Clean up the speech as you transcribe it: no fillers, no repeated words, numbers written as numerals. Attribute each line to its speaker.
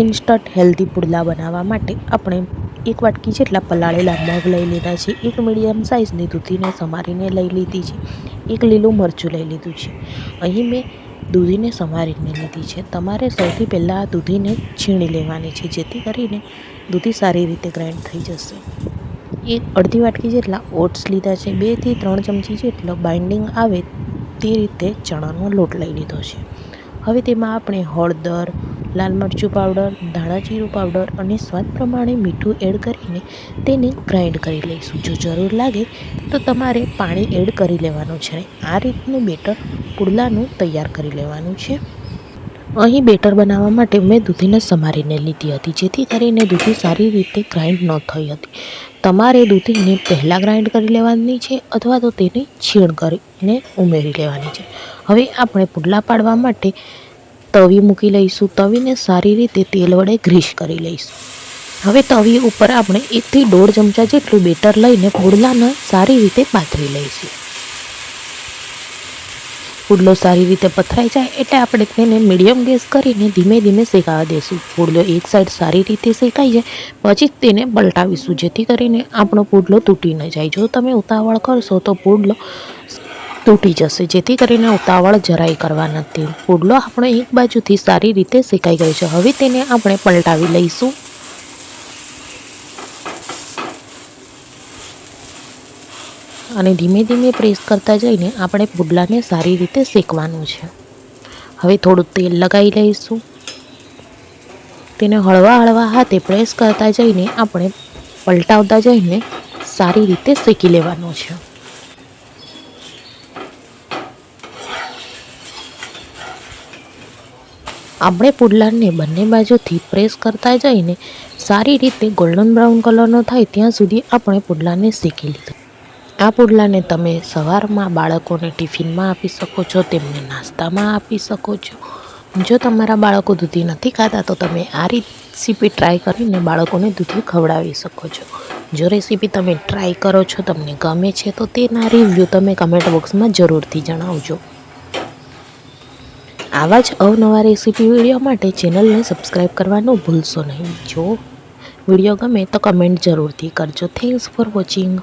Speaker 1: Instant healthy પુડલા બનાવવા માટે આપણે 1 વાટકી જેટલા પલાળેલા મગ લઈ લીધા છે, 1 મીડિયમ સાઇઝની દૂધીને સમારીને લઈ લીધી છે, 1 લીલું મરચું લઈ લીધું છે. અહીં મેં દૂધીને સમારીને લીધી છે. તમારે સૌથી પહેલાં આ દૂધીને છીણી લેવાની છે, જેથી કરીને દૂધી સારી રીતે ગ્રાઇન્ડ થઈ જશે. અડધી વાટકી જેટલા ઓટ્સ લીધા છે, 2 થી 3 ચમચી જેટલો બાઇન્ડિંગ આવે તે રીતે ચણાનો લોટ લઈ લીધો છે. હવે તેમાં આપણે હળદર, લાલ મરચું પાવડર, ધાણા જીરું પાવડર અને સ્વાદ પ્રમાણે મીઠું એડ કરીને તેને ગ્રાઇન્ડ કરી લઈશું. જો જરૂર લાગે તો તમારે પાણી એડ કરી લેવાનું છે. આ રીતનું બેટર પુડલાનું તૈયાર કરી લેવાનું છે. અહીં બેટર બનાવવા માટે મેં દૂધીને સમારીને લીધી હતી, જેથી કરીને દૂધી સારી રીતે ગ્રાઇન્ડ ન થઈ હતી. તમારે દૂધીને પહેલાં ગ્રાઇન્ડ કરી લેવાની છે અથવા તો તેને છીણ કરીને ઉમેરી લેવાની છે. હવે આપણે પુડલા પાડવા માટે તવી મૂકી લઈશું. તવીને સારી રીતે તેલ વડે ગ્રીસ કરી લઈશું. હવે તવી ઉપર આપણે 1 થી 1.5 ચમચા જેટલું બેટર લઈને પુડલાને સારી રીતે પાથરી લઈશું. પુડલો સારી રીતે પથરાઈ જાય એટલે આપણે તેને મીડિયમ ગેસ કરીને ધીમે ધીમે શેકાવા દઈશું. પુડલો એક સાઈડ સારી રીતે શેકાઈ જાય પછી તેને પલટાવીશું, જેથી કરીને આપણો પુડલો તૂટી ન જાય. જો તમે ઉતાવળ કરશો તો પુડલો તૂટી જશે, જેથી કરીને ઉતાવળ જરાય કરવા નથી. પુડલો આપણો એક બાજુથી સારી રીતે શેકાઈ ગયો છે. હવે તેને આપણે પલટાવી લઈશું. અને ધીમે ધીમે પ્રેસ કરતા જઈને આપણે પુડલાને સારી રીતે શેકવાનું છે. હવે થોડું તેલ લગાવી લઈશું. તેને હળવા હળવા હાથે પ્રેસ કરતા જઈને આપણે પલટાવતા જઈને સારી રીતે શેકી લેવાનું છે. આપણે પુડલાને બંને બાજુથી પ્રેસ કરતા જઈને સારી રીતે ગોલ્ડન બ્રાઉન કલરનો થાય ત્યાં સુધી આપણે પુડલાને શેકી લીધું. આ પુડલાને તમે સવારમાં બાળકોને ટિફિનમાં આપી શકો છો, તેમને નાસ્તામાં આપી શકો છો. જો તમારા બાળકો દૂધી નથી ખાતા તો તમે આ રેસીપી ટ્રાય કરીને બાળકોને દૂધી ખવડાવી શકો છો. જો રેસીપી તમે ટ્રાય કરો છો, તમને ગમે છે તો તેના રિવ્યૂ તમે કમેન્ટ બોક્સમાં જરૂરથી જણાવજો. આવા જ અવનવા રેસીપી વિડીયો માટે ચેનલને સબસ્ક્રાઈબ કરવાનું ભૂલશો નહીં. જો વિડીયો ગમે તો કમેન્ટ જરૂરથી કરજો. Thanks for watching.